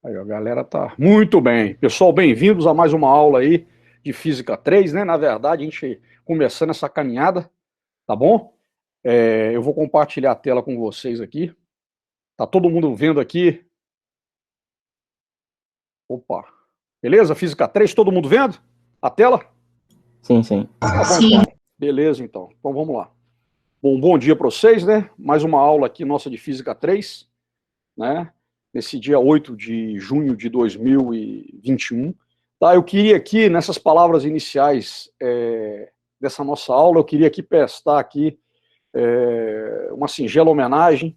Aí, a galera tá muito bem. Pessoal, bem-vindos a mais uma aula aí de Física 3, né? Na verdade, a gente começando essa caminhada, tá bom? Eu vou compartilhar a tela com vocês aqui. Tá todo mundo vendo aqui? Opa. Beleza? Física 3, todo mundo vendo a tela? Sim, sim. Tá bom, então. Beleza, então. Então vamos lá. Bom dia para vocês, né? Mais uma aula aqui nossa de Física 3, né? Nesse dia 8 de junho de 2021. Tá, eu queria aqui, nessas palavras iniciais dessa nossa aula, eu queria aqui prestar aqui uma singela homenagem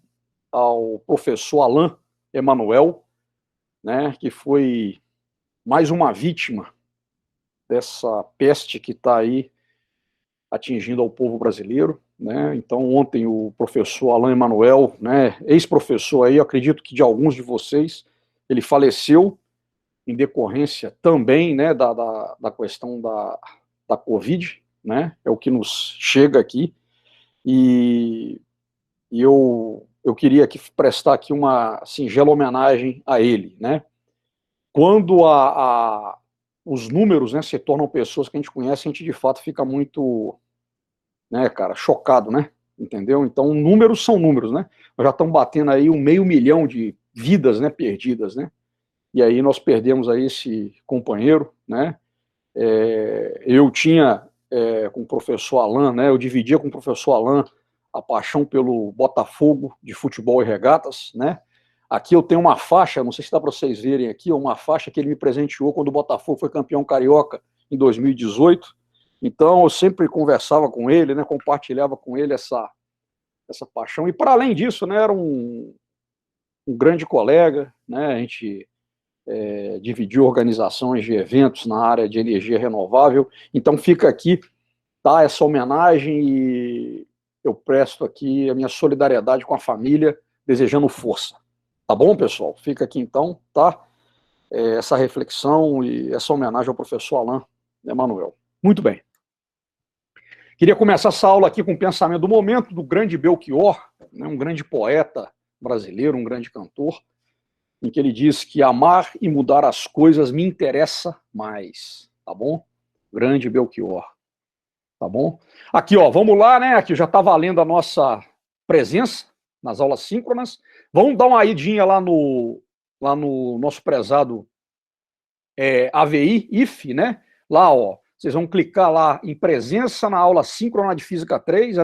ao professor Alain Emanuel, né, que foi mais uma vítima dessa peste que está aí atingindo ao povo brasileiro, né? Então ontem o professor Alain Emanuel, né, ex-professor aí, eu acredito que de alguns de vocês, ele faleceu em decorrência também, né, da questão da Covid, né, é o que nos chega aqui, e eu queria aqui prestar aqui uma singela homenagem a ele, né. Quando os números, né, se tornam pessoas que a gente conhece, a gente de fato fica muito, né, cara, chocado, né, entendeu? Então, números são números, né? Nós já estamos batendo aí 500 mil de vidas, né, perdidas, né? E aí nós perdemos aí esse companheiro, né? Eu tinha com o professor Alain, né? Eu dividia com o professor Alain a paixão pelo Botafogo de futebol e regatas, né? Aqui eu tenho uma faixa, não sei se dá para vocês verem aqui, uma faixa que ele me presenteou quando o Botafogo foi campeão carioca em 2018. Então eu sempre conversava com ele, né? Compartilhava com ele essa paixão. E para além disso, né? Era um grande colega, né? A gente dividiu organizações de eventos na área de energia renovável. Então fica aqui, tá, essa homenagem e eu presto aqui a minha solidariedade com a família, desejando força. Tá bom, pessoal? Fica aqui então, tá? Essa reflexão e essa homenagem ao professor Alain Emanuel. Muito bem. Queria começar essa aula aqui com o pensamento do momento do grande Belchior, né, um grande poeta brasileiro, um grande cantor, em que ele diz que amar e mudar as coisas me interessa mais, tá bom? Grande Belchior, tá bom? Aqui, ó, vamos lá, né? Aqui já tá valendo a nossa presença nas aulas síncronas. Vamos dar uma idinha lá no nosso prezado AVI, IF, né? Lá, ó, vocês vão clicar lá em presença na aula síncrona de Física 3,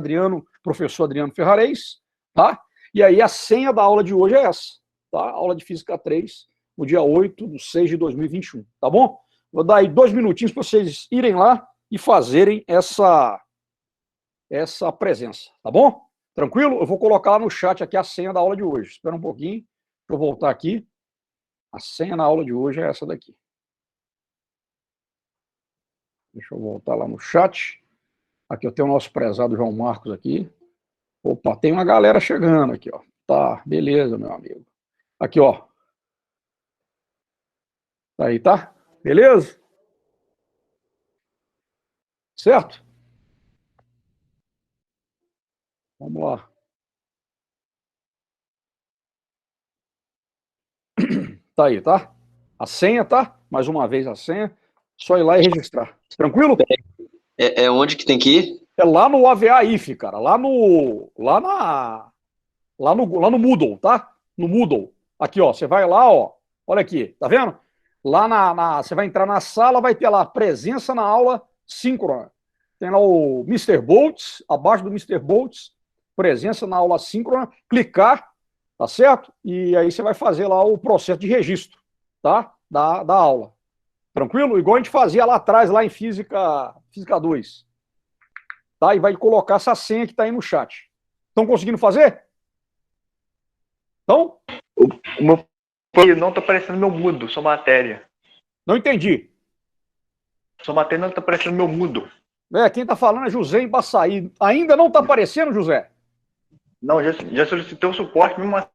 professor Adriano Ferrarez, tá? E aí a senha da aula de hoje é essa, tá? Aula de Física 3, no dia 8 de 6 de 2021, tá bom? Vou dar aí 2 minutinhos para vocês irem lá e fazerem essa presença, tá bom? Tranquilo? Eu vou colocar lá no chat aqui a senha da aula de hoje. Espera um pouquinho, deixa eu voltar aqui. A senha na aula de hoje é essa daqui. Deixa eu voltar lá no chat. Aqui eu tenho o nosso prezado João Marcos aqui. Opa, tem uma galera chegando aqui, ó. Tá, beleza, meu amigo. Aqui, ó. Aí, tá? Beleza? Certo? Vamos lá. Tá aí, tá? A senha, tá? Mais uma vez a senha. Só ir lá e registrar. Tranquilo? É onde que tem que ir? É lá no AVA-IF, cara. Lá no Moodle, tá? No Moodle. Aqui, ó. Você vai lá, ó. Olha aqui, tá vendo? Lá você vai entrar na sala, vai ter lá presença na aula síncrona. Tem lá o Mister Boltz, abaixo do Mister Boltz, presença na aula síncrona, clicar, tá certo? E aí você vai fazer lá o processo de registro, tá? Da aula. Tranquilo? Igual a gente fazia lá atrás, lá em Física 2. Tá? E vai colocar essa senha que está aí no chat. Estão conseguindo fazer? Então? O meu não está aparecendo meu mudo, sua matéria. Não entendi. Sua matéria não está aparecendo meu mudo. Quem está falando é José Embaçaí. Ainda não está aparecendo, José? Não, já solicitei o suporte, mesmo assim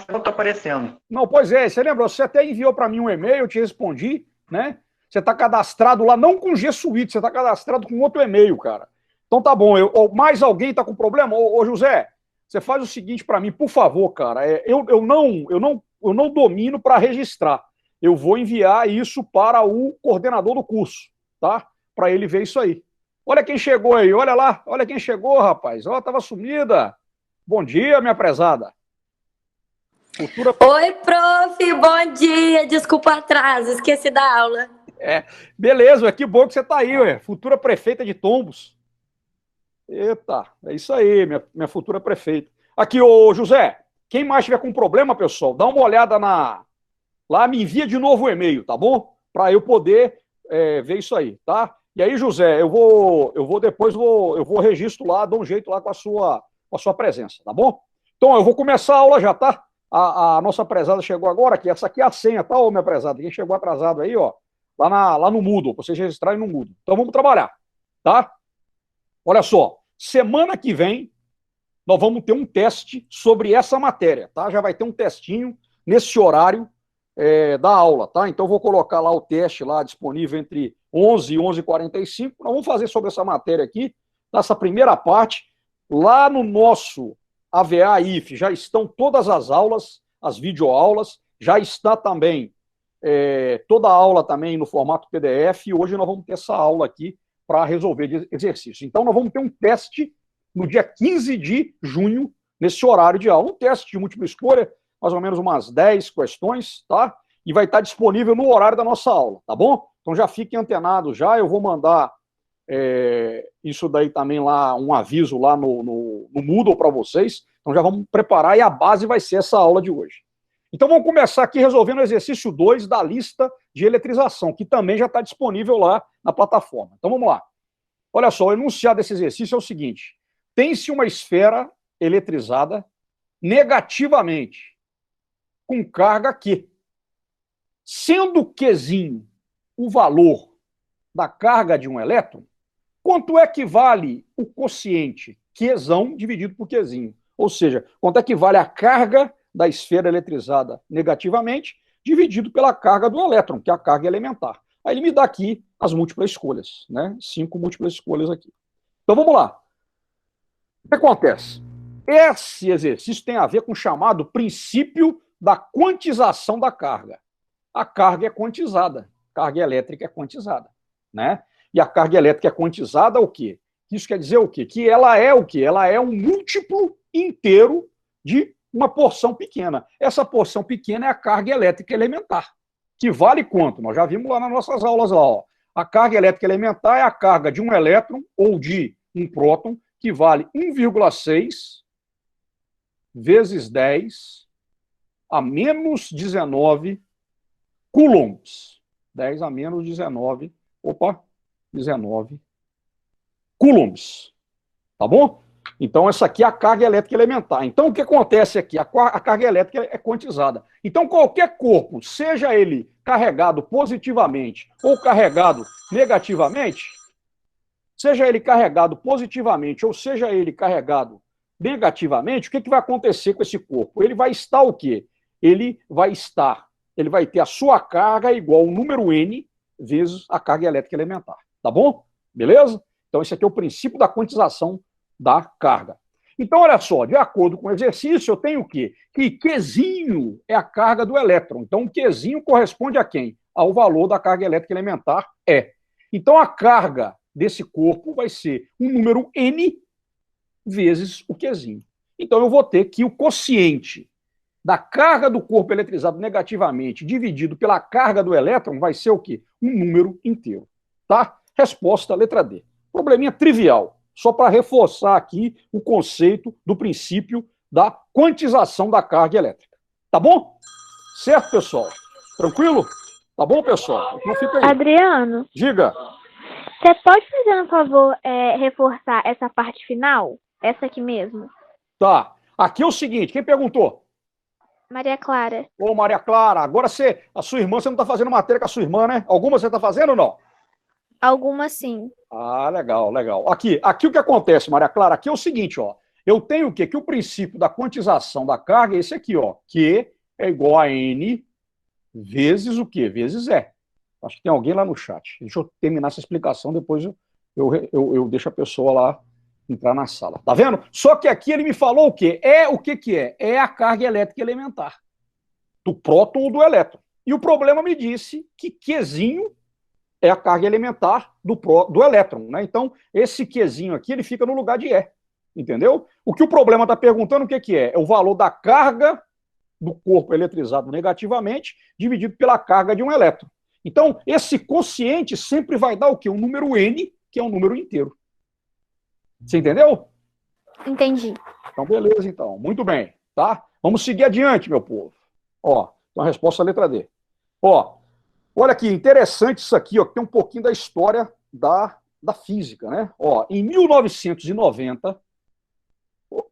não está aparecendo. Não, pois é, você lembra? Você até enviou para mim um e-mail, eu te respondi, né? Você está cadastrado lá, não com G Suite, você está cadastrado com outro e-mail, cara. Então tá bom, mais alguém está com problema? Ô José, você faz o seguinte para mim, por favor, cara. Eu não domino para registrar. eu vou enviar isso para o coordenador do curso, tá? Para ele ver isso aí. Olha quem chegou aí, olha lá, olha quem chegou, rapaz. Ó, tava sumida. Bom dia, minha prezada. Futura... Oi, prof, bom dia. Desculpa o atraso, esqueci da aula. Beleza, que bom que você tá aí, ué. Futura prefeita de Tombos. Eita, é isso aí, minha futura prefeita. Aqui, ô José, quem mais tiver com problema, pessoal, dá uma olhada lá, me envia de novo o e-mail, tá bom? Para eu poder ver isso aí, tá? E aí, José, eu vou registro lá, dou um jeito lá com a sua presença, tá bom? Então, eu vou começar a aula já, tá? A nossa prezada chegou agora aqui, essa aqui é a senha, tá, ô minha prezada? Quem chegou atrasado aí, ó, lá no Moodle, pra vocês registrarem no Moodle. Então, vamos trabalhar, tá? Olha só, semana que vem, nós vamos ter um teste sobre essa matéria, tá? Já vai ter um testinho nesse horário da aula, tá? Então, eu vou colocar lá o teste lá disponível entre 11 e 11h45. Nós vamos fazer sobre essa matéria aqui, nessa primeira parte. Lá no nosso AVA IF já estão todas as aulas, as videoaulas, já está também toda a aula também no formato PDF, e hoje nós vamos ter essa aula aqui para resolver de exercício. Então, nós vamos ter um teste no dia 15 de junho, nesse horário de aula. Um teste de múltipla escolha, mais ou menos umas 10 questões, tá? E vai estar disponível no horário da nossa aula, tá bom? Então, já fiquem antenados já, eu vou mandar isso daí também lá, um aviso lá no Moodle para vocês. Então, já vamos preparar e a base vai ser essa aula de hoje. Então, vamos começar aqui resolvendo o exercício 2 da lista de eletrização, que também já está disponível lá na plataforma. Então, vamos lá. Olha só, o enunciado desse exercício é o seguinte. Tem-se uma esfera eletrizada negativamente, com carga Q. Sendo Qzinho o valor da carga de um elétron, quanto é que vale o quociente Qzão dividido por Qzinho? Ou seja, quanto é que vale a carga da esfera eletrizada negativamente, dividido pela carga do elétron, que é a carga elementar. Aí ele me dá aqui as múltiplas escolhas, né? 5 múltiplas escolhas aqui. Então vamos lá. O que acontece? Esse exercício tem a ver com o chamado princípio da quantização da carga. A carga é quantizada, a carga elétrica é quantizada, né? E a carga elétrica é quantizada o quê? Isso quer dizer o quê? Que ela é o quê? Ela é um múltiplo inteiro de uma porção pequena. Essa porção pequena é a carga elétrica elementar, que vale quanto? Nós já vimos lá nas nossas aulas, lá, ó. A carga elétrica elementar é a carga de um elétron ou de um próton, que vale 1,6 vezes 10 a menos 19 coulombs. 10 a menos 19 coulombs. Tá bom? Então, essa aqui é a carga elétrica elementar. Então, o que acontece aqui? A carga elétrica é quantizada. Então, qualquer corpo, seja ele carregado positivamente ou carregado negativamente, seja ele carregado positivamente ou seja ele carregado negativamente, o que vai acontecer com esse corpo? Ele vai estar o quê? Ele vai ter a sua carga igual ao número N vezes a carga elétrica elementar. Tá bom? Beleza? Então, esse aqui é o princípio da quantização da carga. Então, olha só, de acordo com o exercício, eu tenho o quê? Que Qzinho é a carga do elétron. Então, o Qzinho corresponde a quem? Ao valor da carga elétrica elementar, E. Então, a carga desse corpo vai ser um número N vezes o Qzinho. Então, eu vou ter que o quociente da carga do corpo eletrizado negativamente dividido pela carga do elétron vai ser o quê? Um número inteiro. Tá? Resposta, letra D. Probleminha trivial. Só para reforçar aqui o conceito do princípio da quantização da carga elétrica. Tá bom? Certo, pessoal? Tranquilo? Tá bom, pessoal? Então fica aí. Adriano, Diga. você pode fazer um favor, reforçar essa parte final? Essa aqui mesmo? Tá. Aqui é o seguinte, quem perguntou? Maria Clara. Ô, Maria Clara, agora a sua irmã, você não está fazendo matéria com a sua irmã, né? Alguma você está fazendo ou não? Alguma sim. Ah, legal, legal. Aqui o que acontece, Maria Clara, aqui é o seguinte, ó. Eu tenho o quê? Que o princípio da quantização da carga é esse aqui, ó. Q é igual a N vezes o quê? Vezes E. Acho que tem alguém lá no chat. Deixa eu terminar essa explicação, depois eu deixo a pessoa lá entrar na sala. Tá vendo? Só que aqui ele me falou o quê? O que que é? É a carga elétrica elementar. Do próton ou do elétron. E o problema me disse que Qzinho é a carga elementar do elétron, né? Então, esse Qzinho aqui, ele fica no lugar de E, entendeu? O que o problema está perguntando, o que é? É o valor da carga do corpo eletrizado negativamente dividido pela carga de um elétron. Então, esse quociente sempre vai dar o quê? Um número N, que é um número inteiro. Você entendeu? Entendi. Então, beleza, então. Muito bem, tá? Vamos seguir adiante, meu povo. Ó, então a resposta é a letra D. Ó, olha aqui, interessante isso aqui, ó, que tem um pouquinho da história da física, né? Ó, em 1990,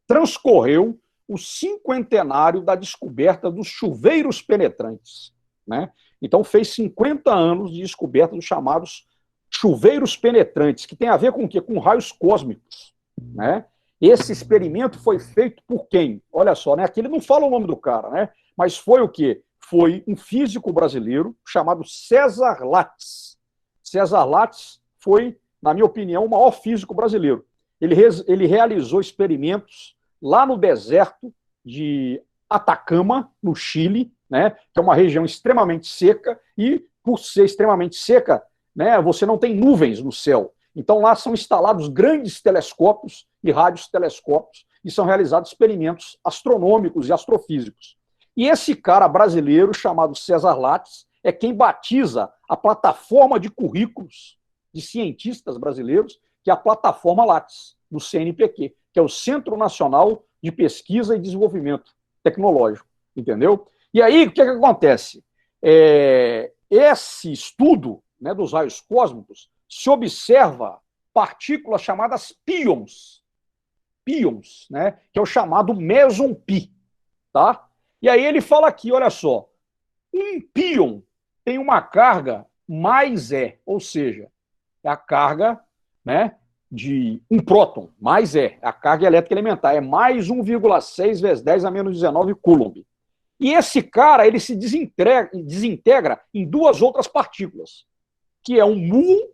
transcorreu o cinquentenário da descoberta dos chuveiros penetrantes, né? Então, fez 50 anos de descoberta dos chamados chuveiros penetrantes, que tem a ver com o quê? Com raios cósmicos, né? Esse experimento foi feito por quem? Olha só, né? Aqui ele não fala o nome do cara, né? Mas foi o quê? Foi um físico brasileiro chamado César Lattes. César Lattes foi, na minha opinião, o maior físico brasileiro. Ele realizou experimentos lá no deserto de Atacama, no Chile, né, que é uma região extremamente seca, e por ser extremamente seca, né, você não tem nuvens no céu. Então lá são instalados grandes telescópios e radiotelescópios e são realizados experimentos astronômicos e astrofísicos. E esse cara brasileiro, chamado César Lattes, é quem batiza a plataforma de currículos de cientistas brasileiros, que é a plataforma Lattes, do CNPq, que é o Centro Nacional de Pesquisa e Desenvolvimento Tecnológico, entendeu? E aí, o que acontece? Esse estudo, né, dos raios cósmicos se observa partículas chamadas pions, né, que é o chamado meson pi, tá? E aí ele fala aqui, olha só, um pion tem uma carga mais E, ou seja, é a carga, né, de um próton, mais a carga elétrica elementar, é mais 1,6 vezes 10 a menos 19 coulomb. E esse cara, ele se desintegra em duas outras partículas, que é um muon,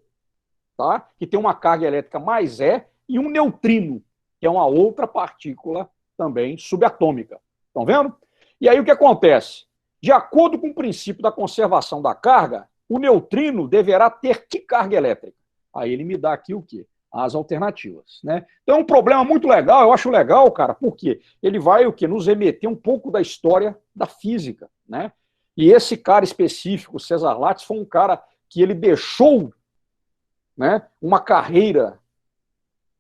tá? Que tem uma carga elétrica mais e um neutrino, que é uma outra partícula também subatômica. Estão vendo? E aí o que acontece? De acordo com o princípio da conservação da carga, o neutrino deverá ter que carga elétrica? Aí ele me dá aqui o quê? As alternativas, né? Então é um problema muito legal, eu acho legal, cara, porque ele vai o quê? Nos remeter um pouco da história da física, né? E esse cara específico, César Lattes, foi um cara que ele deixou, né, uma carreira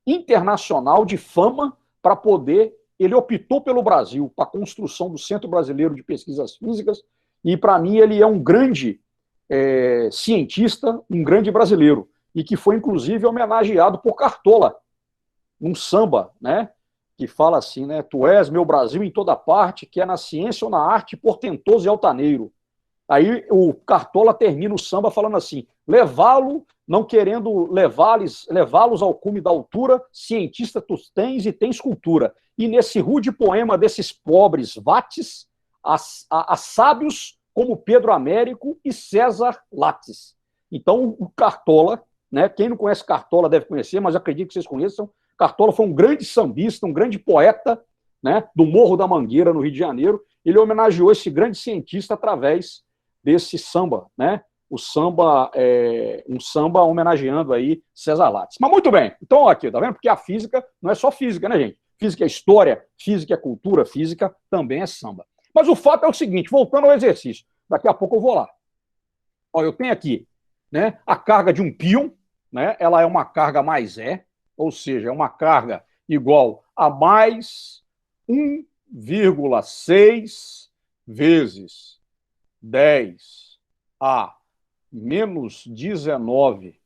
internacional de fama para poder, ele optou pelo Brasil, para a construção do Centro Brasileiro de Pesquisas Físicas, e para mim ele é um grande cientista, um grande brasileiro, e que foi, inclusive, homenageado por Cartola, num samba, né? Que fala assim, né? Tu és meu Brasil em toda parte, quer na ciência ou na arte, portentoso e altaneiro. Aí o Cartola termina o samba falando assim, levá-lo, não querendo levá-los ao cume da altura, cientista tu tens e tens cultura. E nesse rude poema desses pobres vates, há sábios como Pedro Américo e César Lattes. Então o Cartola, né? Quem não conhece Cartola deve conhecer, mas eu acredito que vocês conheçam. Cartola foi um grande sambista, um grande poeta, né, do Morro da Mangueira, no Rio de Janeiro. Ele homenageou esse grande cientista através desse samba, né? O samba, um samba homenageando aí César Lattes. Mas muito bem, então aqui, tá vendo? Porque a física não é só física, né, gente? Física é história, física é cultura, física também é samba. Mas o fato é o seguinte, voltando ao exercício, daqui a pouco eu vou lá. Ó, eu tenho aqui, né, a carga de um pion, né, ela é uma carga mais ou seja, é uma carga igual a mais 1,6 vezes 10 a menos 19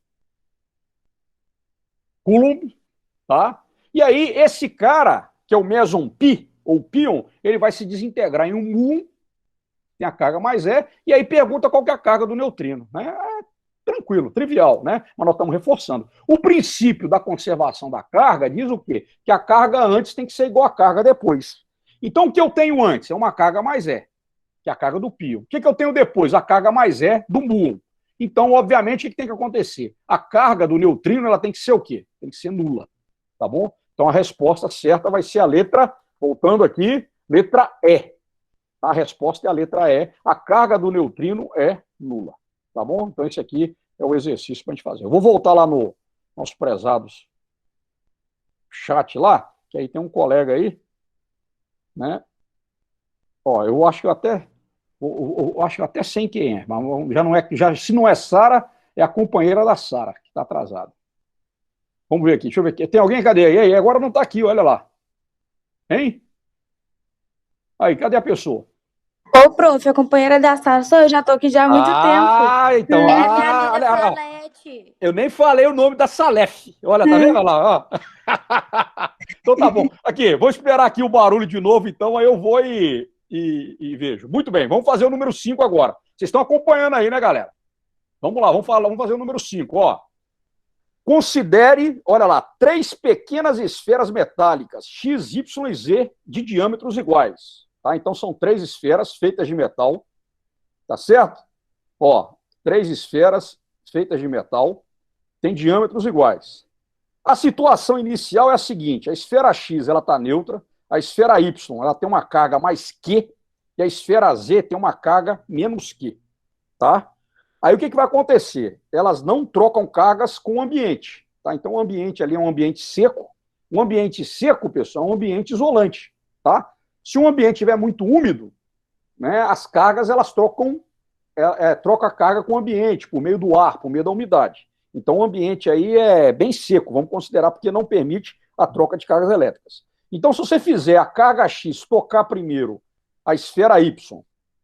coulomb, tá? E aí esse cara, que é o meson pi, ou pion, ele vai se desintegrar em um muon, tem a carga mais e aí pergunta qual que é a carga do neutrino, né? Tranquilo, trivial, né? Mas nós estamos reforçando. O princípio da conservação da carga diz o quê? Que a carga antes tem que ser igual à carga depois. Então, o que eu tenho antes é uma carga mais que é a carga do pion. O que eu tenho depois? A carga mais do muon. Então, obviamente, o que tem que acontecer? A carga do neutrino, ela tem que ser o quê? Tem que ser nula, tá bom? Então, a resposta certa vai ser a letra, voltando aqui, letra E. A resposta é a letra E. A carga do neutrino é nula. Tá bom? Então, esse aqui é o exercício para a gente fazer. Eu vou voltar lá no nossos prezados chat lá, que aí tem um colega aí, né? Ó, eu acho que eu acho que eu até sei quem é, mas já não é, se não é Sara, é a companheira da Sara, que está atrasada. Vamos ver aqui, deixa eu ver aqui. Tem alguém? Cadê aí? Aí, agora não está aqui, olha lá. Hein? Aí, cadê a pessoa? Ô, prof, a companheira da Sara sou eu, já tô aqui já há muito tempo. Ah, então. É a minha amiga Olha, Salete. eu nem falei o nome da Salef. Olha, tá vendo? Olha lá, ó. Então tá bom. Aqui, vou esperar aqui o barulho de novo, então, aí eu vou e vejo. Muito bem, vamos fazer o número 5 agora. Vocês estão acompanhando aí, né, galera? Vamos lá, vamos fazer o número 5, ó. Considere, olha lá, 3 pequenas esferas metálicas, X, Y e Z, de diâmetros iguais. Tá? Então são 3 esferas feitas de metal, tá certo? Ó, 3 esferas feitas de metal, têm diâmetros iguais. A situação inicial é a seguinte: a esfera X ela está neutra, a esfera Y ela tem uma carga mais Q, e a esfera Z tem uma carga menos Q. Tá? Aí o que vai acontecer? Elas não trocam cargas com o ambiente. Tá? Então o ambiente ali é um ambiente seco. Um ambiente seco, pessoal, é um ambiente isolante. Tá? Se um ambiente estiver muito úmido, né, as cargas elas trocam a carga com o ambiente, por meio do ar, por meio da umidade. Então o ambiente aí é bem seco, vamos considerar, porque não permite a troca de cargas elétricas. Então se você fizer a carga X tocar primeiro a esfera Y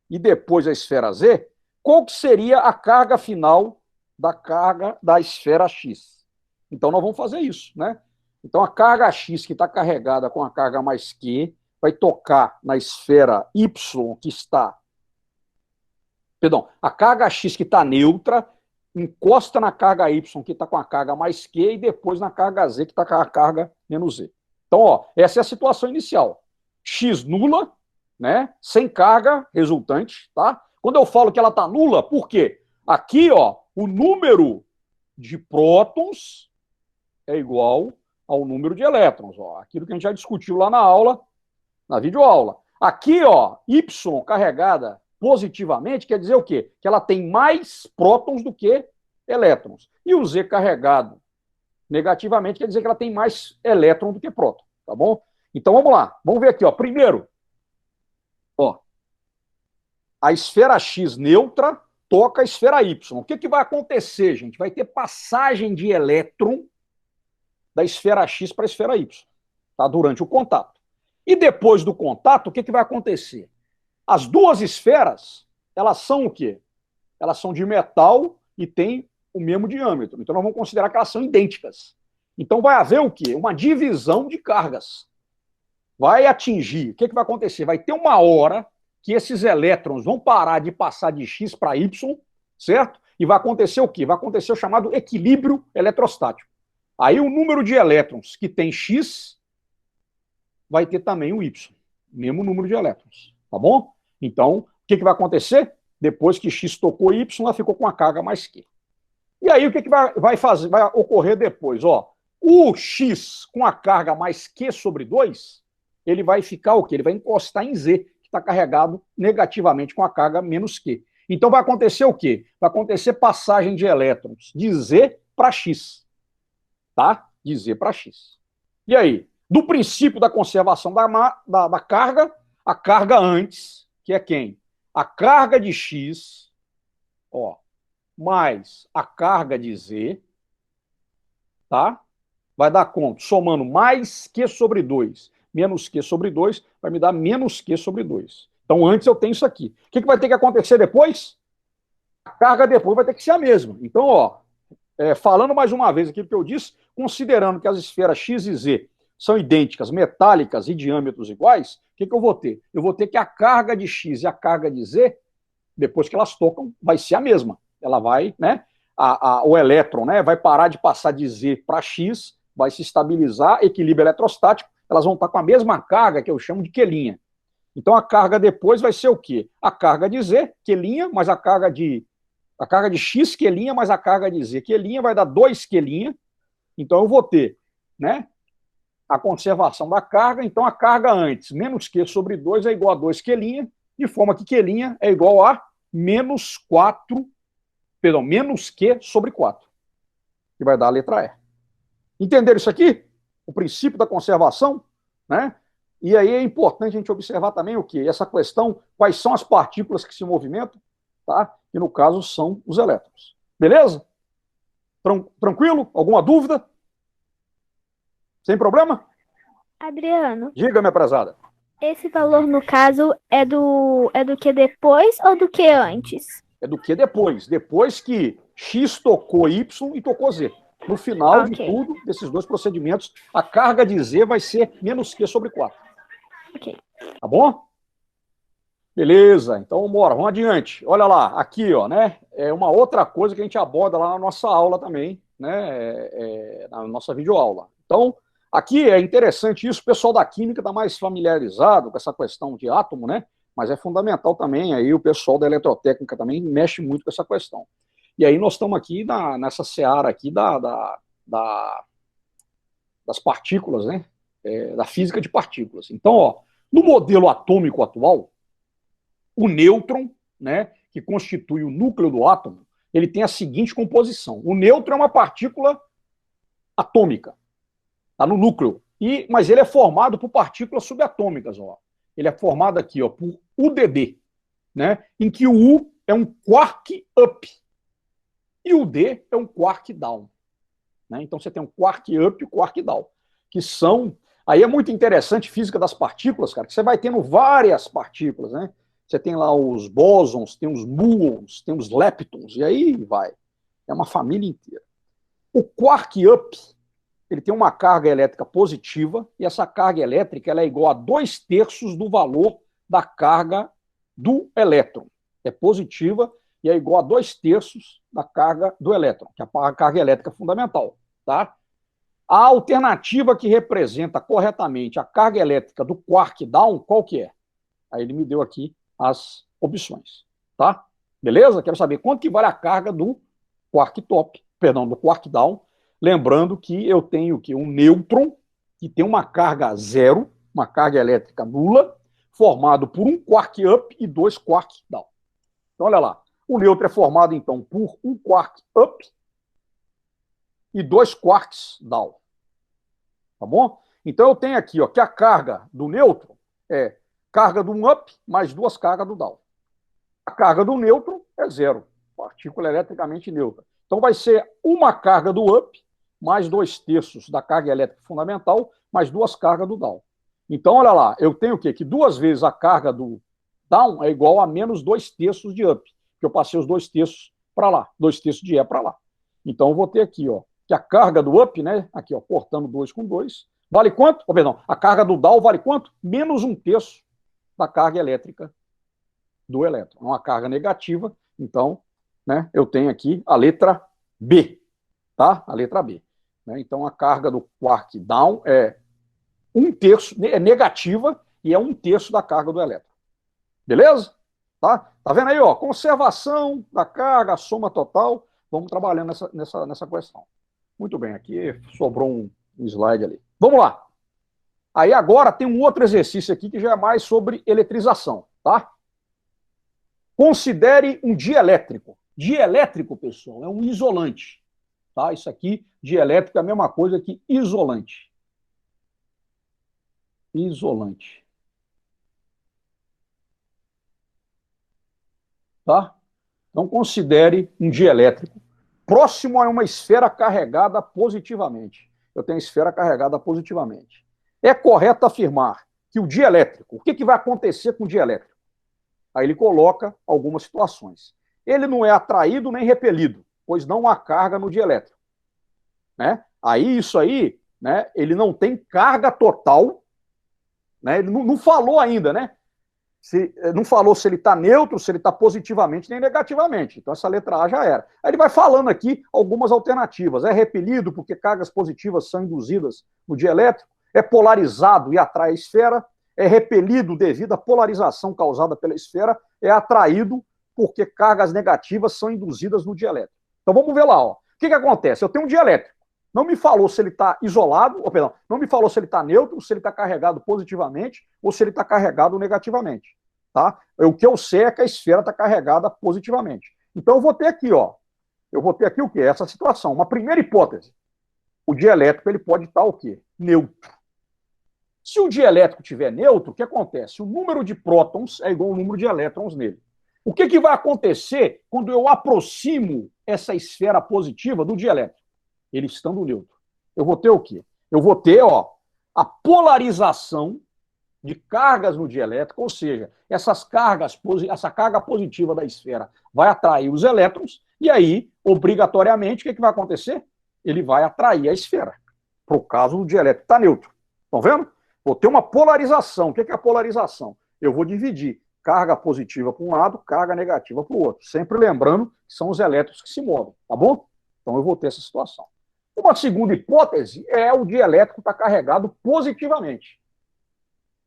e depois a esfera Z, qual que seria a carga final da carga da esfera X? Então nós vamos fazer isso, né? Então a carga X que está carregada com a carga mais Q vai tocar na esfera Y que está... Perdão, a carga X que está neutra encosta na carga Y que está com a carga mais Q e depois na carga Z que está com a carga menos Z. Então, ó, essa é a situação inicial. X nula, né? Sem carga resultante, tá? Quando eu falo que ela está nula, por quê? Aqui, ó, o número de prótons é igual ao número de elétrons, ó. Aquilo que a gente já discutiu lá na aula, na videoaula. Aqui, ó, Y carregada positivamente quer dizer o quê? Que ela tem mais prótons do que elétrons. E o Z carregado negativamente quer dizer que ela tem mais elétron do que próton, tá bom? Então vamos lá, vamos ver aqui, ó. Primeiro, ó, a esfera X neutra toca a esfera Y. O que vai acontecer, gente? Vai ter passagem de elétron da esfera X para a esfera Y, tá? Durante o contato. E depois do contato, o que vai acontecer? As duas esferas, elas são o quê? Elas são de metal e têm o mesmo diâmetro. Então nós vamos considerar que elas são idênticas. Então vai haver o quê? Uma divisão de cargas. Vai atingir. O que vai acontecer? Vai ter uma hora que esses elétrons vão parar de passar de X para Y, certo? E vai acontecer o quê? Vai acontecer o chamado equilíbrio eletrostático. Aí o número de elétrons que tem X vai ter também o Y, mesmo número de elétrons, tá bom? Então, o que vai acontecer? Depois que X tocou Y, ela ficou com a carga mais Q. E aí o que vai ocorrer depois? Ó, o X com a carga mais Q sobre 2, ele vai ficar o quê? Ele vai encostar em Z, que está carregado negativamente com a carga menos Q. Então vai acontecer o quê? Vai acontecer passagem de elétrons de Z para X. Tá? De Z para X. E aí? Do princípio da conservação da carga, a carga antes, que é quem? A carga de X, ó, mais a carga de Z, tá? Vai dar quanto? Somando mais Q sobre 2, menos Q sobre 2, vai me dar menos Q sobre 2. Então, antes eu tenho isso aqui. O que vai ter que acontecer depois? A carga depois vai ter que ser a mesma. Então, ó, falando mais uma vez aquilo que eu disse, considerando que as esferas X e Z são idênticas, metálicas e diâmetros iguais, o que eu vou ter? Eu vou ter que a carga de X e a carga de Z, depois que elas tocam, vai ser a mesma. Ela vai, né? O elétron, né, vai parar de passar de Z para X, vai se estabilizar, equilíbrio eletrostático, elas vão estar com a mesma carga que eu chamo de Q'. Então a carga depois vai ser o quê? A carga de Z, Q', mais a carga de X, Q', mais a carga de Z. Q' vai dar 2 Q'. Então eu vou ter, né, a conservação da carga. Então a carga antes, menos Q sobre 2 é igual a 2 Q', de forma que Q' é igual a menos Q sobre 4, que vai dar a letra E. Entenderam isso aqui? O princípio da conservação, né? E aí é importante a gente observar também o quê? Essa questão, quais são as partículas que se movimentam, tá? Que no caso são os elétrons. Beleza? Tranquilo? Alguma dúvida? Sem problema? Adriano, Diga, minha prezada. esse valor no caso é do que depois ou do que antes? É do que depois. Depois que X tocou Y e tocou Z. No final de tudo, desses dois procedimentos, a carga de Z vai ser menos Q sobre 4. Ok. Tá bom? Beleza, então vamos adiante. Olha lá, aqui, ó, né? É uma outra coisa que a gente aborda lá na nossa aula também, né? Na nossa videoaula. Então, aqui é interessante isso, o pessoal da química está mais familiarizado com essa questão de átomo, né? Mas é fundamental também, aí o pessoal da eletrotécnica também mexe muito com essa questão. E aí nós estamos aqui nessa seara aqui das partículas, né? Da física de partículas. Então, ó, no modelo atômico atual, o nêutron, né, que constitui o núcleo do átomo, ele tem a seguinte composição. O nêutron é uma partícula atômica, está no núcleo, mas ele é formado por partículas subatômicas. Ó. Ele é formado aqui, ó, por UDD, né, em que o U é um quark up e o D é um quark down. Né? Então você tem um quark up e um quark down, que são... Aí é muito interessante física das partículas, cara, que você vai tendo várias partículas, né? Você tem lá os bósons, tem os muons, tem os leptons, e aí vai. É uma família inteira. O quark up, ele tem uma carga elétrica positiva, e essa carga elétrica ela é igual a 2/3 do valor da carga do elétron. É positiva e é igual a 2/3 da carga do elétron, que é a carga elétrica fundamental. Tá? A alternativa que representa corretamente a carga elétrica do quark down, qual que é? Aí ele me deu aqui as opções, tá? Beleza? Quero saber quanto que vale a carga do quark top, perdão, do quark down. Lembrando que eu tenho aqui um nêutron que tem uma carga zero, uma carga elétrica nula, formado por um quark up e 2 quark down. Então, olha lá. O nêutron é formado, então, por um quark up e 2 quarks down. Tá bom? Então, eu tenho aqui, ó, que a carga do nêutron é carga do up mais 2 cargas do down. A carga do nêutron é zero, partícula eletricamente neutra. Então vai ser uma carga do up mais 2/3 da carga elétrica fundamental mais 2 cargas do down. Então olha lá, eu tenho o quê? Que 2 vezes a carga do down é igual a menos 2/3 de up, que eu passei os 2/3 para lá, 2/3 de E para lá. Então eu vou ter aqui, ó, que a carga do up, né, aqui, ó, cortando 2 com 2, vale quanto? Oh, perdão, a carga do down vale quanto? Menos 1/3 da carga elétrica do elétron. É uma carga negativa, então, né, eu tenho aqui a letra B, tá? A letra B. Né? Então, a carga do quark down é 1/3, é negativa, e é 1/3 da carga do elétron. Beleza? Tá vendo aí, ó? Conservação da carga, soma total. Vamos trabalhando nessa questão. Muito bem, aqui sobrou um slide ali. Vamos lá. Aí agora tem um outro exercício aqui que já é mais sobre eletrização, tá? Considere um dielétrico. Dielétrico, pessoal, é um isolante, tá? Isso aqui, dielétrico, é a mesma coisa que isolante. Isolante. Tá? Então considere um dielétrico próximo a uma esfera carregada positivamente. Eu tenho a esfera carregada positivamente. É correto afirmar que o dielétrico, o que vai acontecer com o dielétrico? Aí ele coloca algumas situações. Ele não é atraído nem repelido, pois não há carga no dielétrico. Né? Aí isso aí, né, ele não tem carga total, né? Ele não falou ainda, né? Não falou se ele está neutro, se ele está positivamente nem negativamente. Então essa letra A já era. Aí ele vai falando aqui algumas alternativas. É repelido porque cargas positivas são induzidas no dielétrico, é polarizado e atrai a esfera, é repelido devido à polarização causada pela esfera, é atraído porque cargas negativas são induzidas no dielétrico. Então vamos ver lá, ó. O que acontece? Eu tenho um dielétrico. Não me falou se ele está isolado, ou perdão, não me falou se ele está neutro, se ele está carregado positivamente ou se ele está carregado negativamente. tá? O que eu sei é que a esfera está carregada positivamente. Então eu vou ter aqui, ó, eu vou ter aqui o quê? Essa situação. Uma primeira hipótese. O dielétrico ele pode estar o quê? Neutro. Se o dielétrico estiver neutro, o que acontece? O número de prótons é igual ao número de elétrons nele. O que vai acontecer quando eu aproximo essa esfera positiva do dielétrico? Ele estando neutro. Eu vou ter o quê? Eu vou ter, ó, a polarização de cargas no dielétrico, ou seja, essa carga positiva da esfera vai atrair os elétrons, e aí, obrigatoriamente, o que vai acontecer? Ele vai atrair a esfera, para o caso do dielétrico estar neutro. Estão vendo? Vou ter uma polarização. O que é a polarização? Eu vou dividir carga positiva para um lado, carga negativa para o outro. Sempre lembrando que são os elétrons que se movem, tá bom? Então eu vou ter essa situação. Uma segunda hipótese é o dielétrico estar carregado positivamente.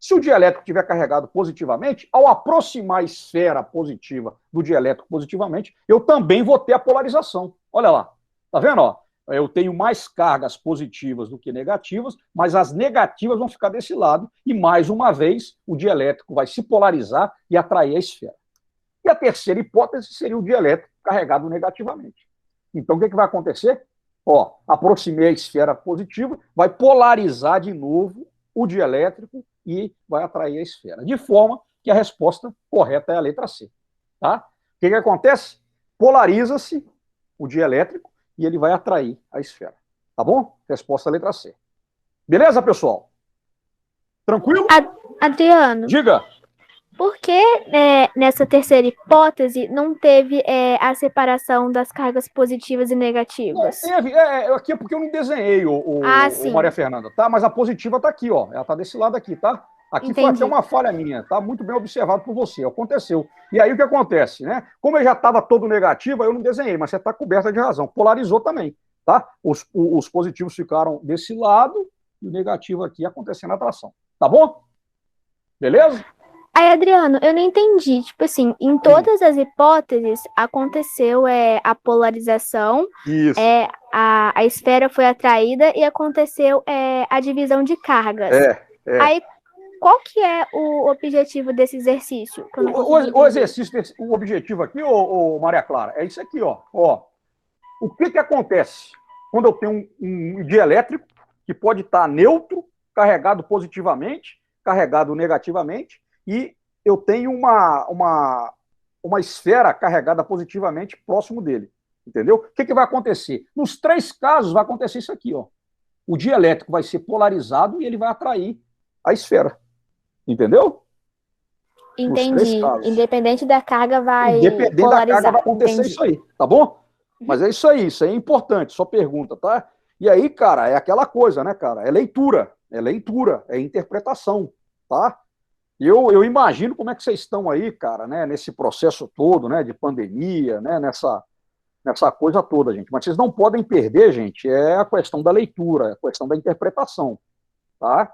Se o dielétrico estiver carregado positivamente, ao aproximar a esfera positiva do dielétrico positivamente, eu também vou ter a polarização. Olha lá, tá vendo? Ó? Eu tenho mais cargas positivas do que negativas, mas as negativas vão ficar desse lado, e mais uma vez o dielétrico vai se polarizar e atrair a esfera. E a terceira hipótese seria o dielétrico carregado negativamente. Então o que vai acontecer? Ó, aproximei a esfera positiva, vai polarizar de novo o dielétrico e vai atrair a esfera. De forma que a resposta correta é a letra C. Tá? O que acontece? Polariza-se o dielétrico e ele vai atrair a esfera. Tá bom? Resposta é a letra C. Beleza, pessoal? Tranquilo? Adriano, Diga. por que nessa terceira hipótese não teve a separação das cargas positivas e negativas? Teve, aqui é porque eu não desenhei o Maria Fernanda, tá? Mas a positiva tá aqui, ó. Ela tá desse lado aqui, tá? Aqui Entendi. foi até uma falha minha, tá? Muito bem observado por você, aconteceu. E aí o que acontece, né? Como eu já estava todo negativo, eu não desenhei, mas você está coberta de razão. Polarizou também, tá? Os positivos ficaram desse lado e o negativo aqui acontecendo na atração. Tá bom? Beleza? Aí, Adriano, eu não entendi. Tipo assim, em todas as hipóteses aconteceu a polarização, Isso. a esfera foi atraída e aconteceu a divisão de cargas. Aí, qual que é o objetivo desse exercício? O exercício, o objetivo aqui, Maria Clara, é isso aqui, ó. O que acontece quando eu tenho um dielétrico que pode estar neutro, carregado positivamente, carregado negativamente, e eu tenho uma esfera carregada positivamente próximo dele, entendeu? O que vai acontecer? Nos três casos vai acontecer isso aqui, ó. O dielétrico vai ser polarizado e ele vai atrair a esfera, entendeu? Entendi. Independente da carga vai Independente polarizar. da carga vai acontecer isso aí, tá bom? Mas é isso aí é importante, só pergunta, tá? E aí, cara, é aquela coisa, né, cara? É leitura, é interpretação, tá? Eu imagino como é que vocês estão aí, cara, né, nesse processo todo, né, de pandemia, né, nessa coisa toda, gente. Mas vocês não podem perder, gente, é a questão da leitura, a questão da interpretação, tá?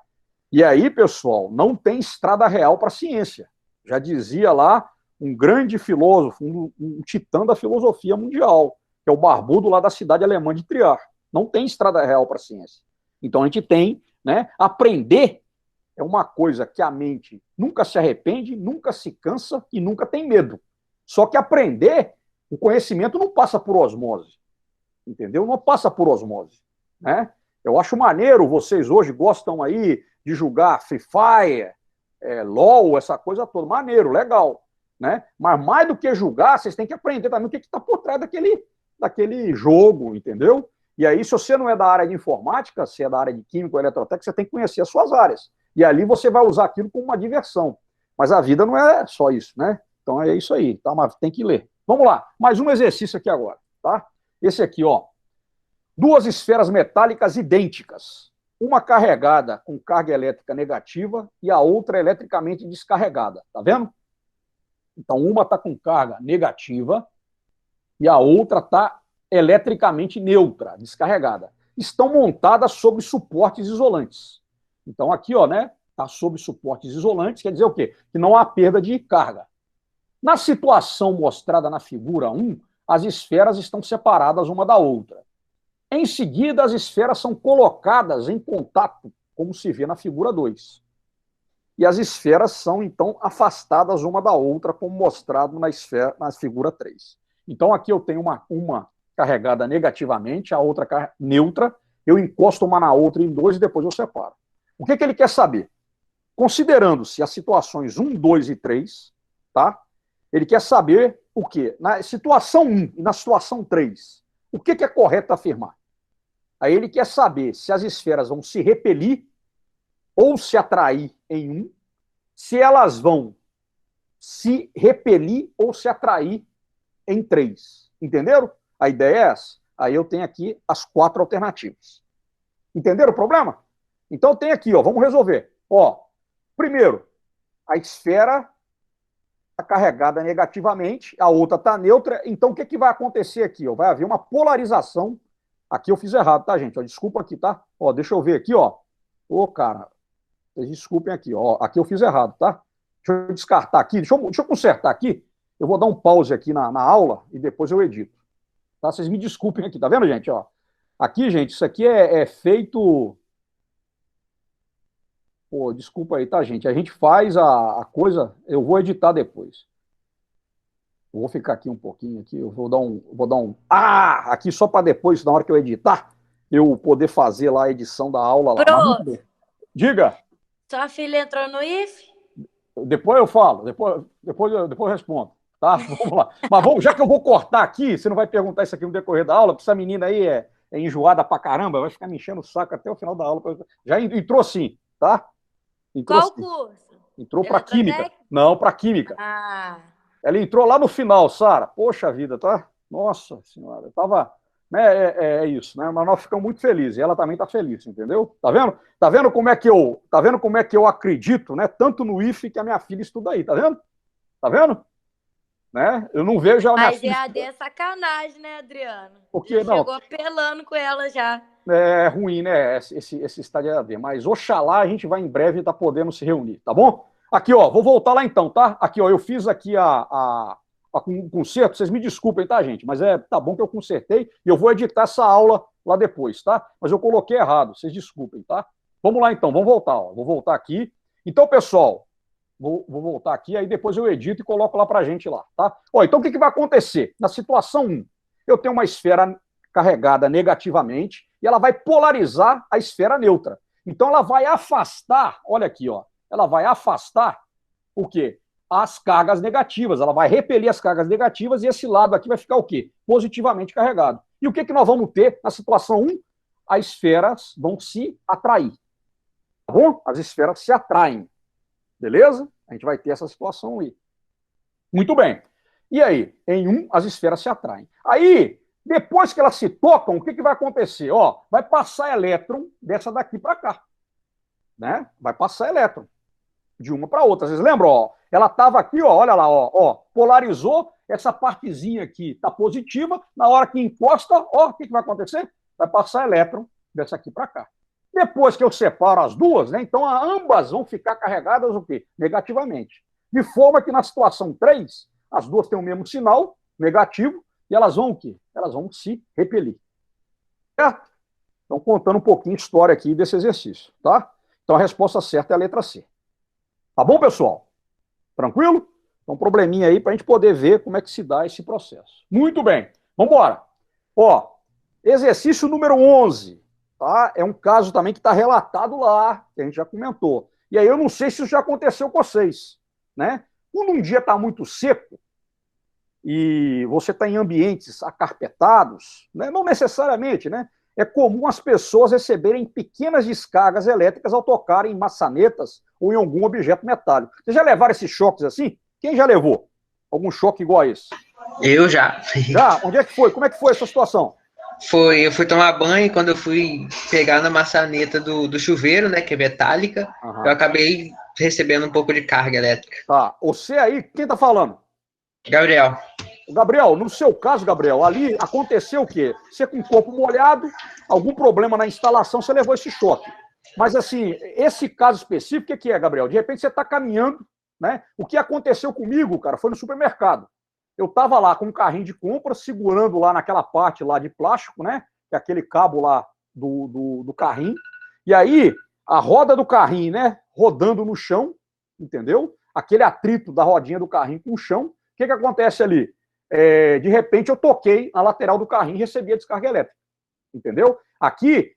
E aí, pessoal, não tem estrada real para a ciência. Já dizia lá um grande filósofo, um titã da filosofia mundial, que é o barbudo lá da cidade alemã de Triar. Não tem estrada real para a ciência. Então a gente tem, né, aprender é uma coisa que a mente nunca se arrepende, nunca se cansa e nunca tem medo. Só que aprender, o conhecimento não passa por osmose. Entendeu? Não passa por osmose. Né? Eu acho maneiro, vocês hoje gostam aí de jogar Free Fire, LOL, essa coisa toda. Maneiro, legal. Né? Mas mais do que julgar, vocês têm que aprender também o que está por trás daquele jogo, entendeu? E aí, se você não é da área de informática, se é da área de química ou eletrotécnica, você tem que conhecer as suas áreas. E ali você vai usar aquilo como uma diversão. Mas a vida não é só isso, né? Então é isso aí, tá? Mas tem que ler. Vamos lá, mais um exercício aqui agora, tá? Esse aqui, ó. Duas esferas metálicas idênticas. Uma carregada com carga elétrica negativa e a outra eletricamente descarregada. Tá vendo? Então, uma está com carga negativa e a outra está eletricamente neutra, descarregada. Estão montadas sobre suportes isolantes. Então, aqui, ó, né, está sobre suportes isolantes, quer dizer o quê? Que não há perda de carga. Na situação mostrada na figura 1, as esferas estão separadas uma da outra. Em seguida, as esferas são colocadas em contato, como se vê na figura 2. e as esferas são, então, afastadas uma da outra, como mostrado na figura 3. Então, aqui eu tenho uma carregada negativamente, a outra neutra, eu encosto uma na outra em 2 e depois eu separo. O que ele quer saber? Considerando-se as situações 1, 2 e 3, tá? Ele quer saber o quê? Na situação 1 e na situação 3, o que é correto afirmar? Aí ele quer saber se as esferas vão se repelir ou se atrair em 1, se elas vão se repelir ou se atrair em 3. Entenderam? A ideia é essa. Aí eu tenho aqui as 4 alternativas. Entenderam o problema? Então tem aqui, ó, vamos resolver. Ó, primeiro, a esfera está carregada negativamente, a outra está neutra, então o que vai acontecer aqui? Ó? Vai haver uma polarização. Aqui eu fiz errado, tá, gente? Ó, desculpa aqui, tá? Ó, deixa eu ver aqui, ó. Ô, cara, vocês desculpem aqui, ó. Aqui eu fiz errado, tá? Deixa eu descartar aqui, deixa eu consertar aqui. Eu vou dar um pause aqui na aula e depois eu edito. Tá? Vocês me desculpem aqui, tá vendo, gente? Ó, aqui, gente, isso aqui é feito... Pô, desculpa aí, tá, gente? A gente faz a coisa, eu vou editar depois. Eu vou ficar aqui um pouquinho, aqui, eu vou dar um... Ah! Aqui só para depois, na hora que eu editar, eu poder fazer lá a edição da aula lá. Pronto. Diga. Sua filha entrou no IF? Depois eu falo, depois eu respondo, tá? Vamos lá. Mas já que eu vou cortar aqui, você não vai perguntar isso aqui no decorrer da aula, porque essa menina aí é enjoada pra caramba, vai ficar me enchendo o saco até o final da aula. Já entrou sim, tá? Entrou Qual sim. curso? Entrou para química. Não, para química. Ah. Ela entrou lá no final, Sara. Poxa vida, tá? Nossa senhora, eu tava... É isso, né? Mas nós ficamos muito felizes. E ela também tá feliz, entendeu? Tá vendo? Tá vendo como é que eu acredito, né? Tanto no IFE que a minha filha estuda aí, tá vendo? Tá vendo? Né? Eu não vejo a minha Mas filha... EAD é sacanagem, né, Adriano? Porque já chegou apelando com ela já. É ruim, né? Esse estádio EAD. Mas oxalá a gente vai em breve estar podendo se reunir, tá bom? Aqui, ó, vou voltar lá então, tá? Aqui, ó, eu fiz aqui com conserto, vocês me desculpem, tá, gente? Mas tá bom que eu consertei e eu vou editar essa aula lá depois, tá? Mas eu coloquei errado, vocês desculpem, tá? Vamos lá então, vamos voltar, ó. Vou voltar aqui. Então, pessoal, vou voltar aqui, aí depois eu edito e coloco lá pra gente lá, tá? Ó, então o que vai acontecer? Na situação 1, eu tenho uma esfera carregada negativamente e ela vai polarizar a esfera neutra. Então ela vai afastar, olha aqui, ó, ela vai afastar o quê? As cargas negativas, ela vai repelir as cargas negativas e esse lado aqui vai ficar o quê? Positivamente carregado. E o que nós vamos ter na situação 1? As esferas vão se atrair. Tá bom? As esferas se atraem. Beleza? A gente vai ter essa situação aí. Muito bem. E aí? Em 1, as esferas se atraem. Aí, depois que elas se tocam, o que vai acontecer? Ó, vai passar elétron dessa daqui para cá. Né? Vai passar elétron de uma para outra. Vocês lembram? Ó, ela estava aqui, ó, olha lá, ó, polarizou, essa partezinha aqui está positiva, na hora que encosta, ó, o que vai acontecer? Vai passar elétron dessa aqui para cá. Depois que eu separo as duas, né, então ambas vão ficar carregadas o quê? Negativamente. De forma que na situação 3, as duas têm o mesmo sinal, negativo, e elas vão o quê? Elas vão se repelir. Certo? Então, contando um pouquinho de história aqui desse exercício, tá? Então, a resposta certa é a letra C. Tá bom, pessoal? Tranquilo? Então, probleminha aí para a gente poder ver como é que se dá esse processo. Muito bem. Vamos embora. Ó, exercício número 11. Tá? É um caso também que está relatado lá, que a gente já comentou. E aí eu não sei se isso já aconteceu com vocês. Né? Quando um dia está muito seco e você está em ambientes acarpetados, né? Não necessariamente, né? É comum as pessoas receberem pequenas descargas elétricas ao tocarem em maçanetas ou em algum objeto metálico. Vocês já levaram esses choques assim? Quem já levou algum choque igual a esse? Eu já. Já? Onde é que foi? Como é que foi essa situação? Eu fui tomar banho e quando eu fui pegar na maçaneta do chuveiro, né, que é metálica, eu acabei recebendo um pouco de carga elétrica. Tá. Você aí, quem tá falando? Gabriel. Gabriel, no seu caso, Gabriel, ali aconteceu o quê? Você com o corpo molhado, algum problema na instalação, você levou esse choque. Mas, assim, esse caso específico, o que é, Gabriel? De repente você está caminhando, né? O que aconteceu comigo, cara, foi no supermercado. Eu estava lá com um carrinho de compra, segurando lá naquela parte lá de plástico, né? Que é aquele cabo lá do carrinho. E aí, a roda do carrinho, né? Rodando no chão, entendeu? Aquele atrito da rodinha do carrinho com o chão. O que acontece ali? De repente eu toquei na lateral do carrinho e recebi a descarga elétrica, entendeu? Aqui,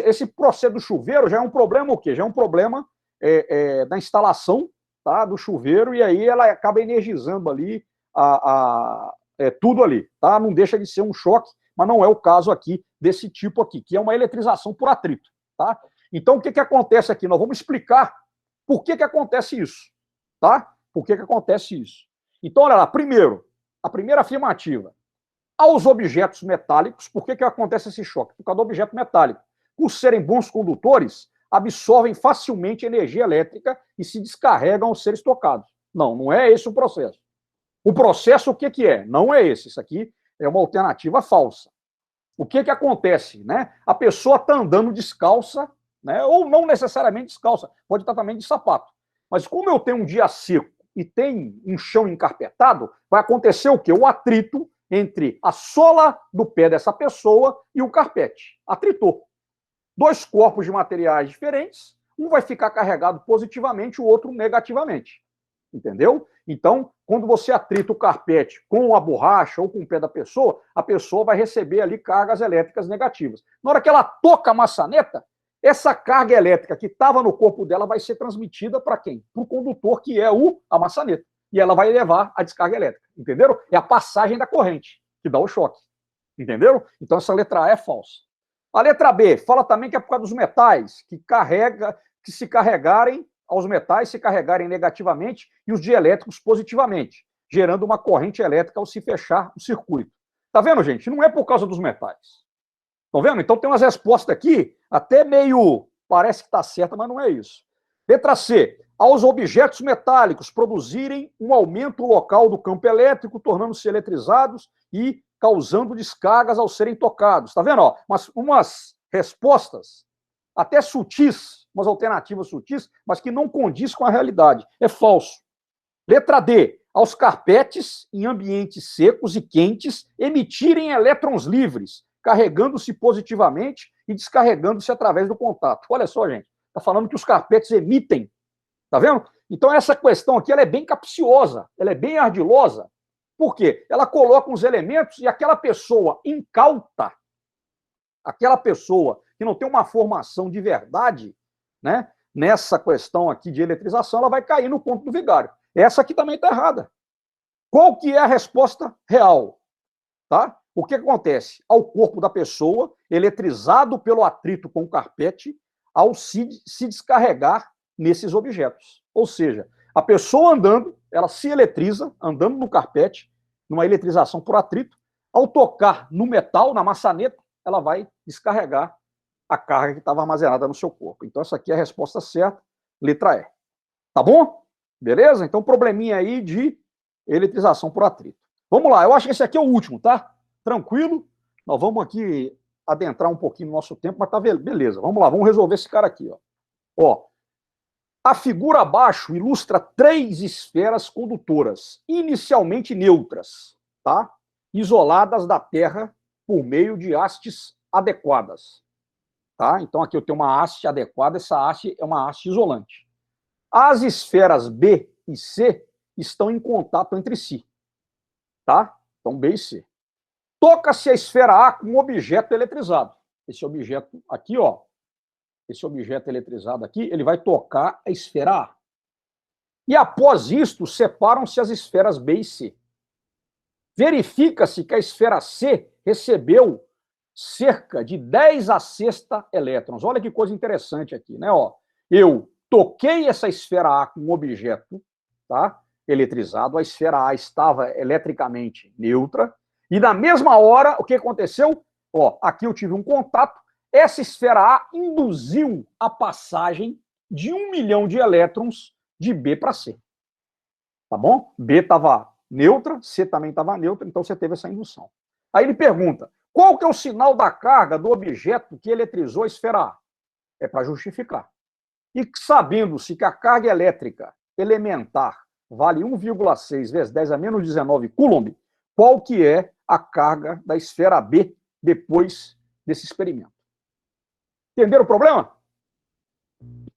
esse processo do chuveiro já é um problema o quê? Já é um problema da instalação, tá, do chuveiro, e aí ela acaba energizando ali tudo ali, tá? Não deixa de ser um choque, mas não é o caso aqui desse tipo aqui, que é uma eletrização por atrito, tá? Então, o que acontece aqui? Nós vamos explicar por que acontece isso, tá? Por que acontece isso? Então, olha lá, primeiro, a primeira afirmativa. Aos objetos metálicos, por que acontece esse choque? Por causa do objeto metálico. Por serem bons condutores, absorvem facilmente energia elétrica e se descarregam ao serem tocados. Não é esse o processo. O processo, o que é? Não é esse. Isso aqui é uma alternativa falsa. O que acontece? Né? A pessoa está andando descalça, né? Ou não necessariamente descalça, pode estar também de sapato. Mas como eu tenho um dia seco e tem um chão encarpetado, vai acontecer o quê? O atrito entre a sola do pé dessa pessoa e o carpete. Atritou. Dois corpos de materiais diferentes, um vai ficar carregado positivamente, o outro negativamente. Entendeu? Então, quando você atrita o carpete com a borracha ou com o pé da pessoa, a pessoa vai receber ali cargas elétricas negativas. Na hora que ela toca a maçaneta, essa carga elétrica que estava no corpo dela vai ser transmitida para quem? Para o condutor, que é a maçaneta. E ela vai levar a descarga elétrica. Entenderam? É a passagem da corrente que dá o choque. Entenderam? Então, essa letra A é falsa. A letra B fala também que é por causa dos metais, que se carregarem, aos metais se carregarem negativamente e os dielétricos positivamente, gerando uma corrente elétrica ao se fechar o circuito. Tá vendo, gente? Não é por causa dos metais. Estão vendo? Então tem umas respostas aqui, até meio, parece que está certa, mas não é isso. Letra C. Aos objetos metálicos produzirem um aumento local do campo elétrico, tornando-se eletrizados e causando descargas ao serem tocados. Está vendo? Ó, umas respostas até sutis, umas alternativas sutis, mas que não condiz com a realidade. É falso. Letra D. Aos carpetes, em ambientes secos e quentes, emitirem elétrons livres, carregando-se positivamente e descarregando-se através do contato. Olha só, gente. Está falando que os carpetes emitem. Está vendo? Então, essa questão aqui ela é bem capciosa, ela é bem ardilosa. Por quê? Ela coloca uns elementos e aquela pessoa incauta, aquela pessoa que não tem uma formação de verdade, né, nessa questão aqui de eletrização, ela vai cair no ponto do vigário. Essa aqui também está errada. Qual que é a resposta real? Tá? O que acontece? Ao corpo da pessoa, eletrizado pelo atrito com o carpete, ao se descarregar nesses objetos. Ou seja, a pessoa andando, ela se eletriza, andando no carpete, numa eletrização por atrito, ao tocar no metal, na maçaneta, ela vai descarregar a carga que estava armazenada no seu corpo. Então, essa aqui é a resposta certa, letra E. Tá bom? Beleza? Então, probleminha aí de eletrização por atrito. Vamos lá, eu acho que esse aqui é o último, tá? Tranquilo? Nós vamos aqui adentrar um pouquinho no nosso tempo, mas tá beleza. Vamos lá, vamos resolver esse cara aqui, ó. Ó, a figura abaixo ilustra 3 esferas condutoras, inicialmente neutras, tá? Isoladas da Terra por meio de hastes adequadas. Tá? Então, aqui eu tenho uma haste adequada, essa haste é uma haste isolante. As esferas B e C estão em contato entre si. Tá? Então, B e C. Toca-se a esfera A com um objeto eletrizado. Esse objeto aqui, ó, esse objeto eletrizado aqui, ele vai tocar a esfera A. E após isto, separam-se as esferas B e C. Verifica-se que a esfera C recebeu cerca de 10 a sexta elétrons. Olha que coisa interessante aqui, né? Ó, eu toquei essa esfera A com um objeto, tá, eletrizado, a esfera A estava eletricamente neutra, e na mesma hora, o que aconteceu? Ó, aqui eu tive um contato, essa esfera A induziu a passagem de 1 milhão de elétrons de B para C. Tá bom? B estava neutra, C também estava neutra, então você teve essa indução. Aí ele pergunta, qual que é o sinal da carga do objeto que eletrizou a esfera A? É para justificar. E sabendo-se que a carga elétrica elementar vale 1,6 vezes 10 a menos 19 coulomb, qual que é a carga da esfera B depois desse experimento? Entenderam o problema?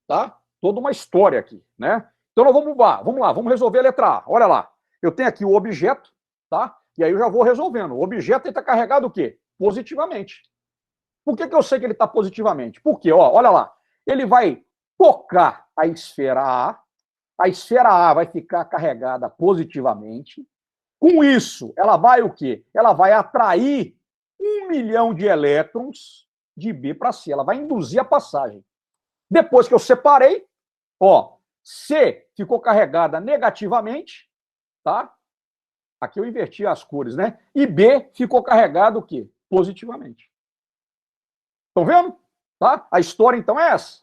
Tá? Toda uma história aqui, né? Então, nós vamos lá, vamos resolver a letra A. Olha lá, eu tenho aqui o objeto, tá? E aí eu já vou resolvendo. O objeto está carregado o quê? Positivamente. Por que eu sei que ele está positivamente? Porque, ó, olha lá, ele vai tocar a esfera A vai ficar carregada positivamente. Com isso, ela vai o quê? Ela vai atrair 1 milhão de elétrons de B para C. Ela vai induzir a passagem. Depois que eu separei, ó, C ficou carregada negativamente, tá? Aqui eu inverti as cores, né? E B ficou carregado o quê? Positivamente. Estão vendo? Tá? A história, então, é essa.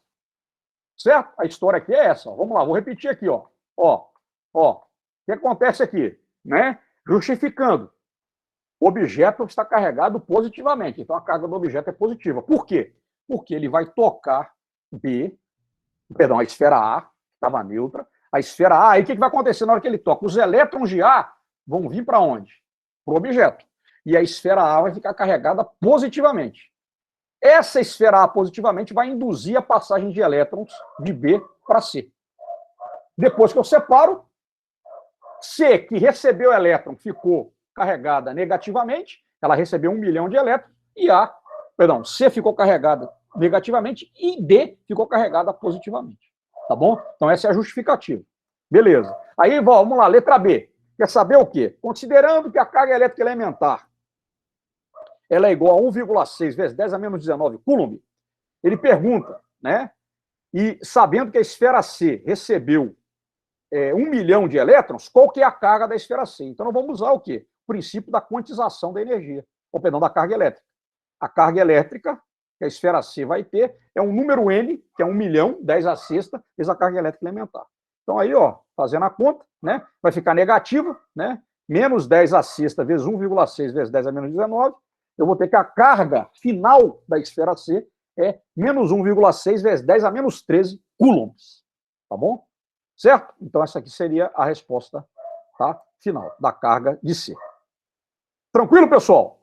Certo? A história aqui é essa. Ó. Vamos lá, vou repetir aqui, ó. Ó. O que acontece aqui? Né? Justificando. O objeto está carregado positivamente. Então, a carga do objeto é positiva. Por quê? Porque ele vai tocar a esfera A, estava neutra. A esfera A, aí o que vai acontecer na hora que ele toca? Os elétrons de A vão vir para onde? Para o objeto. E a esfera A vai ficar carregada positivamente. Essa esfera A positivamente vai induzir a passagem de elétrons de B para C. Depois que eu separo, C, que recebeu elétron, ficou carregada negativamente, ela recebeu 1 milhão de elétrons, e C ficou carregada negativamente e D ficou carregada positivamente. Tá bom? Então essa é a justificativa. Beleza. Aí, vamos lá, letra B. Quer saber o quê? Considerando que a carga elétrica elementar ela é igual a 1,6 vezes 10 a menos 19 coulomb, ele pergunta, né? E sabendo que a esfera C recebeu 1 milhão de elétrons, qual que é a carga da esfera C? Então, nós vamos usar o quê? O princípio da quantização da energia, ou perdão, da carga elétrica. A carga elétrica que a esfera C vai ter é um número N, que é 1 milhão, 10 a sexta, vezes a carga elétrica elementar. Então, aí, ó, fazendo a conta, né? Vai ficar negativa, né? Menos 10 a sexta vezes 1,6 vezes 10 a menos 19, eu vou ter que a carga final da esfera C é menos 1,6 vezes 10 a menos 13 coulombs. Tá bom? Certo? Então, essa aqui seria a resposta, tá, final da carga de C. Tranquilo, pessoal?